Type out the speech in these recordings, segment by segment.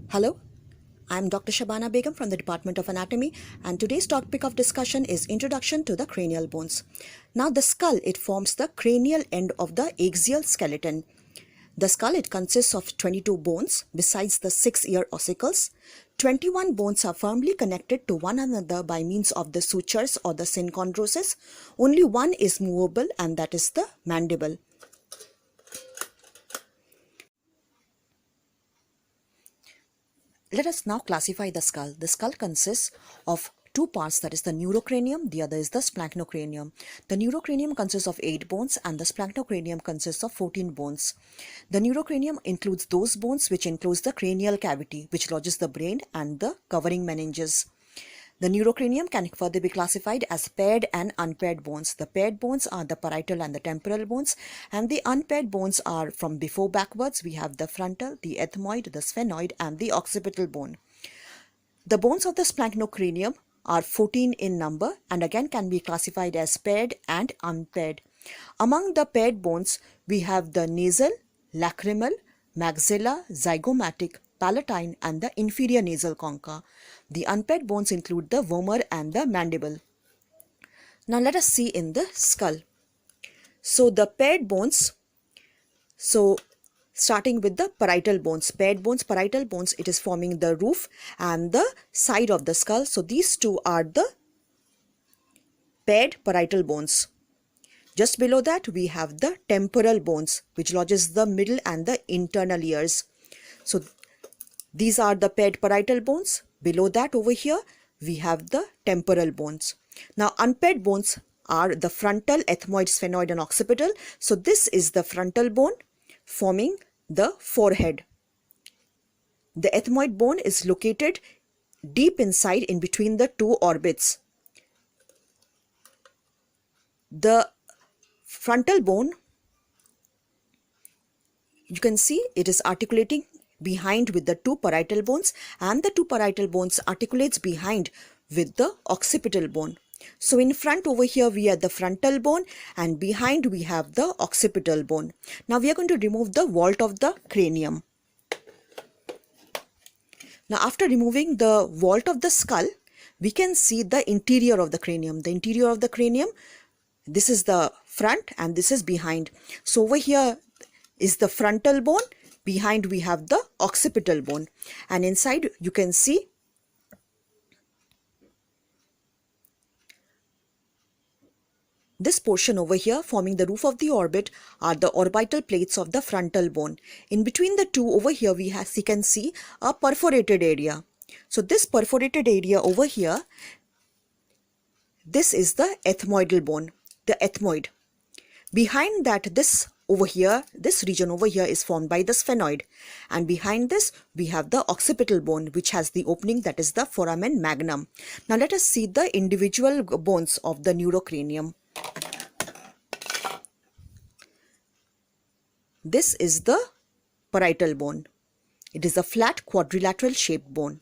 Hello, I'm Dr. Shabana Begum from the Department of Anatomy, and today's topic of discussion is Introduction to the Cranial Bones. Now the skull, it forms the cranial end of the axial skeleton. The skull, it consists of 22 bones besides the 6 ear ossicles. 21 bones are firmly connected to one another by means of the sutures or the synchondroses. Only one is movable, and that is the mandible. Let us now classify the skull. The skull consists of two parts, that is the neurocranium, the other is the splanocranium. The neurocranium consists of 8 bones and the splanocranium consists of 14 bones. The neurocranium includes those bones which enclose the cranial cavity, which lodges the brain and the covering meninges. The neurocranium can further be classified as paired and unpaired bones. The paired bones are the parietal and the temporal bones, and the unpaired bones are from before backwards. We have the frontal, the ethmoid, the sphenoid, and the occipital bone. The bones of the splanocranium are 14 in number and again can be classified as paired and unpaired. Among the paired bones, we have the nasal, lacrimal, maxilla, zygomatic, palatine, and the inferior nasal concha. The unpaired bones include the vomer and the mandible. Now let us see in the skull. So the paired bones, starting with the parietal bones, parietal bones, it is forming the roof and the side of the skull. So these two are the paired parietal bones. Just below that we have the temporal bones, which lodges the middle and the internal ears. So these are the paired parietal bones. Below that over here we have the temporal bones. Now unpaired bones are the frontal, ethmoid, sphenoid, and occipital. So this is the frontal bone forming the forehead. The ethmoid bone is located deep inside in between the two orbits. The frontal bone, you can see it is articulating behind with the two parietal bones, and the two parietal bones articulates behind with the occipital bone. So in front over here we have the frontal bone and behind we have the occipital bone. Now we are going to remove the vault of the cranium. Now after removing the vault of the skull, we can see the interior of the cranium. The interior of the cranium, this is the front and this is behind. So over here is the frontal bone, behind we have the occipital bone, and inside you can see this portion over here forming the roof of the orbit are the orbital plates of the frontal bone. In between the two over here we can see a perforated area. So this perforated area over here, this is the ethmoidal bone, the ethmoid. Behind that, this region over here is formed by the sphenoid, and behind this we have the occipital bone, which has the opening, that is the foramen magnum. Now let us see the individual bones of the neurocranium. This is the parietal bone. It is a flat quadrilateral shaped bone.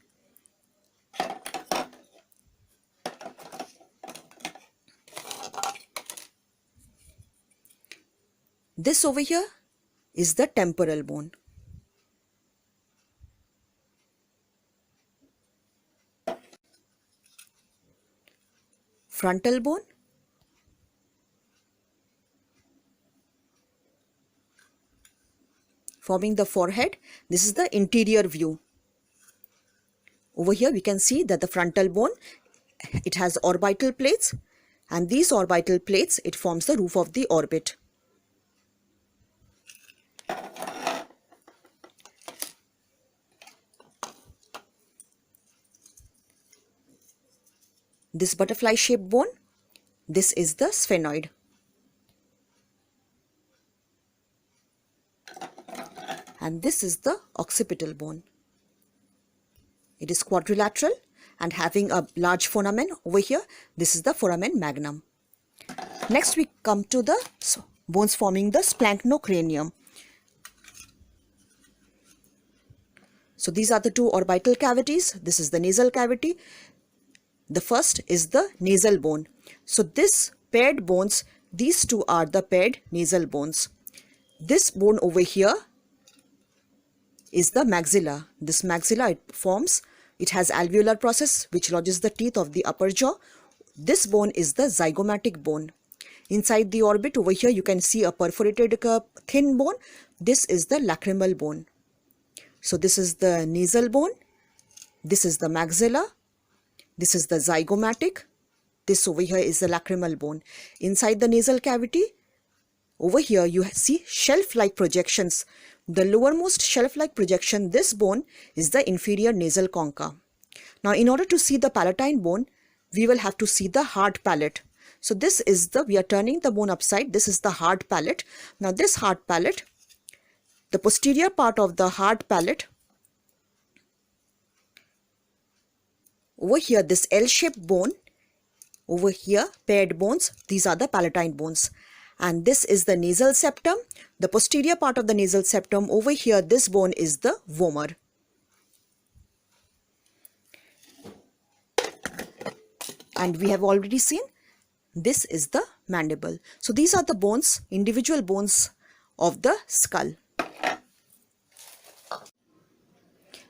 This over here is the temporal bone. Frontal bone. Forming the forehead. This is the interior view. Over here we can see that the frontal bone, it has orbital plates, and these orbital plates, it forms the roof of the orbit. This butterfly shaped bone, this is the sphenoid. And this is the occipital bone. It is quadrilateral and having a large foramen over here. This is the foramen magnum. Next we come to the bones forming the splanocranium. So these are the two orbital cavities. This is the nasal cavity. The first is the nasal bone. So this paired bones, these two are the paired nasal bones. This bone over here is the maxilla. This maxilla, it has alveolar process which lodges the teeth of the upper jaw. This bone is the zygomatic bone. Inside the orbit over here you can see a perforated thin bone. This is the lacrimal bone. So this is the nasal bone, this is the maxilla, this is the zygomatic, this over here is the lacrimal bone. Inside the nasal cavity, over here you see shelf-like projections. The lowermost shelf-like projection, this bone is the inferior nasal concha. Now in order to see the palatine bone, we will have to see the hard palate. So this is we are turning the bone upside, this is the hard palate. Now this hard palate, the posterior part of the hard palate, over here this L-shaped bone, over here paired bones, these are the palatine bones. And this is the nasal septum, the posterior part of the nasal septum, over here this bone is the vomer. And we have already seen this is the mandible. So these are the bones, individual bones of the skull.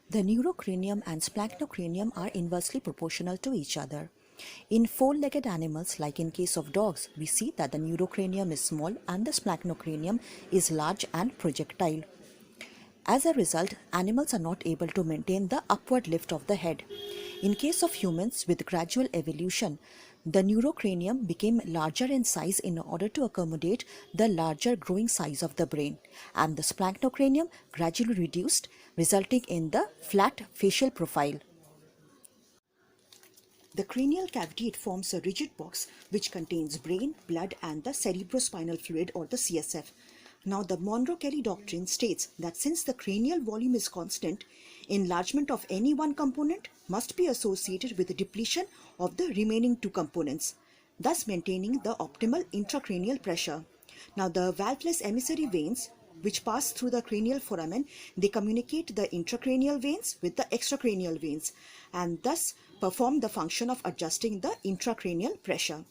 The neurocranium and splanocranium are inversely proportional to each other. In four-legged animals, like in case of dogs, we see that the neurocranium is small and the splanocranium is large and projectile. As a result, animals are not able to maintain the upward lift of the head. In case of humans, with gradual evolution, the neurocranium became larger in size in order to accommodate the larger growing size of the brain, and the splanocranium gradually reduced, resulting in the flat facial profile. The cranial cavity, it forms a rigid box which contains brain, blood and the cerebrospinal fluid or the CSF. Now the Monro-Kelly doctrine states that since the cranial volume is constant, enlargement of any one component must be associated with the depletion of the remaining two components, thus maintaining the optimal intracranial pressure. Now the valveless emissary veins which pass through the cranial foramen, they communicate the intracranial veins with the extracranial veins and thus perform the function of adjusting the intracranial pressure.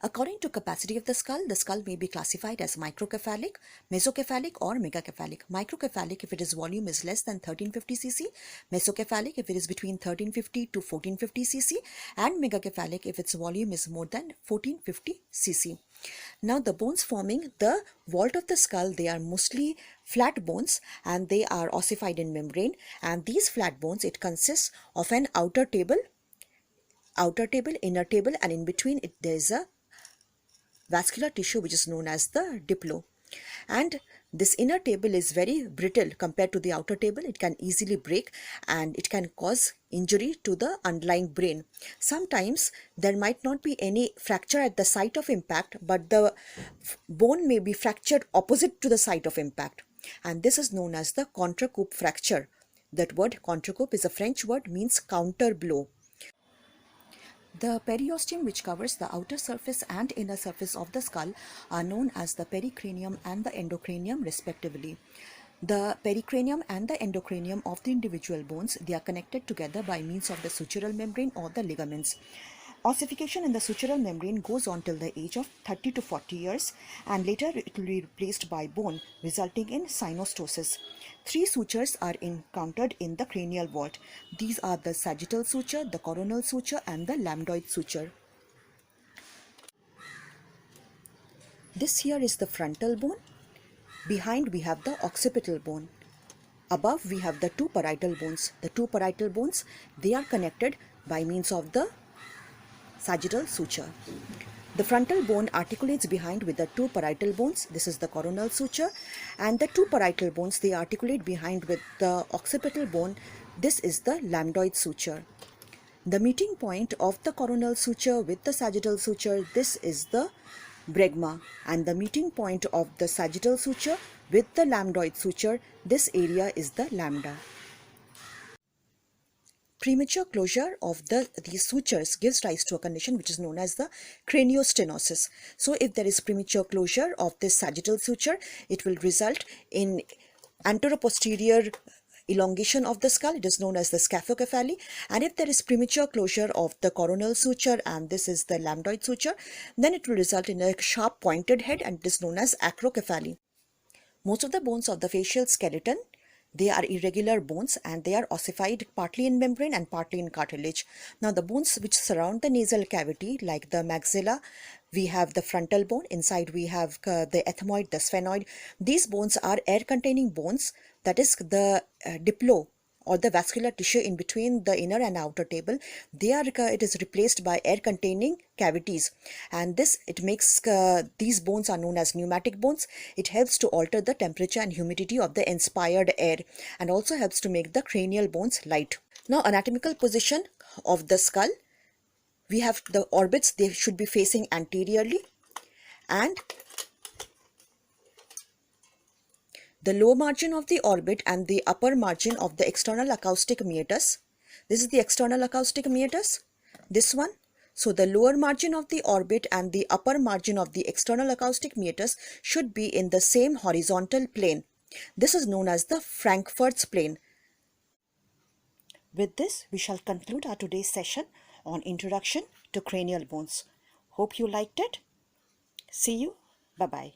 According to capacity of the skull may be classified as microcephalic, mesocephalic or megacephalic. Microcephalic if its volume is less than 1350 cc, mesocephalic if it is between 1350 to 1450 cc, and megacephalic if its volume is more than 1450 cc. Now the bones forming the vault of the skull, they are mostly flat bones and they are ossified in membrane, and these flat bones, it consists of an outer table, inner table, and in between there is a vascular tissue which is known as the diplo. And this inner table is very brittle compared to the outer table. It can easily break and it can cause injury to the underlying brain. Sometimes there might not be any fracture at the site of impact, but the bone may be fractured opposite to the site of impact, and this is known as the contrecoup fracture. That word contrecoup is a French word, means counter blow. The periosteum, which covers the outer surface and inner surface of the skull, are known as the pericranium and the endocranium respectively. The pericranium and the endocranium of the individual bones, they are connected together by means of the sutural membrane or the ligaments. Ossification in the sutural membrane goes on till the age of 30 to 40 years, and later it will be replaced by bone, resulting in synostosis. Three sutures are encountered in the cranial vault. These are the sagittal suture, the coronal suture and the lambdoid suture. This here is the frontal bone. Behind we have the occipital bone. Above we have the two parietal bones. The two parietal bones, they are connected by means of the sagittal suture. The frontal bone articulates behind with the two parietal bones. This is the coronal suture, and the two parietal bones, they articulate behind with the occipital bone. This is the lambdoid suture. The meeting point of the coronal suture with the sagittal suture, this is the bregma, and the meeting point of the sagittal suture with the lambdoid suture, this area is the lambda. Premature closure of these sutures gives rise to a condition which is known as the craniostenosis. So if there is premature closure of this sagittal suture, it will result in anteroposterior elongation of the skull. It is known as the scaphocephaly. And if there is premature closure of the coronal suture, and this is the lambdoid suture, then it will result in a sharp pointed head, and it is known as acrocephaly. Most of the bones of the facial skeleton, they are irregular bones and they are ossified partly in membrane and partly in cartilage. Now the bones which surround the nasal cavity, like the maxilla, we have the frontal bone, inside we have the ethmoid, the sphenoid. These bones are air containing bones, that is the diplo or the vascular tissue in between the inner and outer table. It is replaced by air containing cavities, and this it makes these bones are known as pneumatic bones. It helps to alter the temperature and humidity of the inspired air and also helps to make the cranial bones light. Now, anatomical position of the skull, we have the orbits, they should be facing anteriorly, and the lower margin of the orbit and the upper margin of the external acoustic meatus. This is the external acoustic meatus, this one. So the lower margin of the orbit and the upper margin of the external acoustic meatus should be in the same horizontal plane. This is known as the Frankfurt's plane. With this, we shall conclude our today's session on Introduction to Cranial Bones. Hope you liked it. See you. Bye-bye.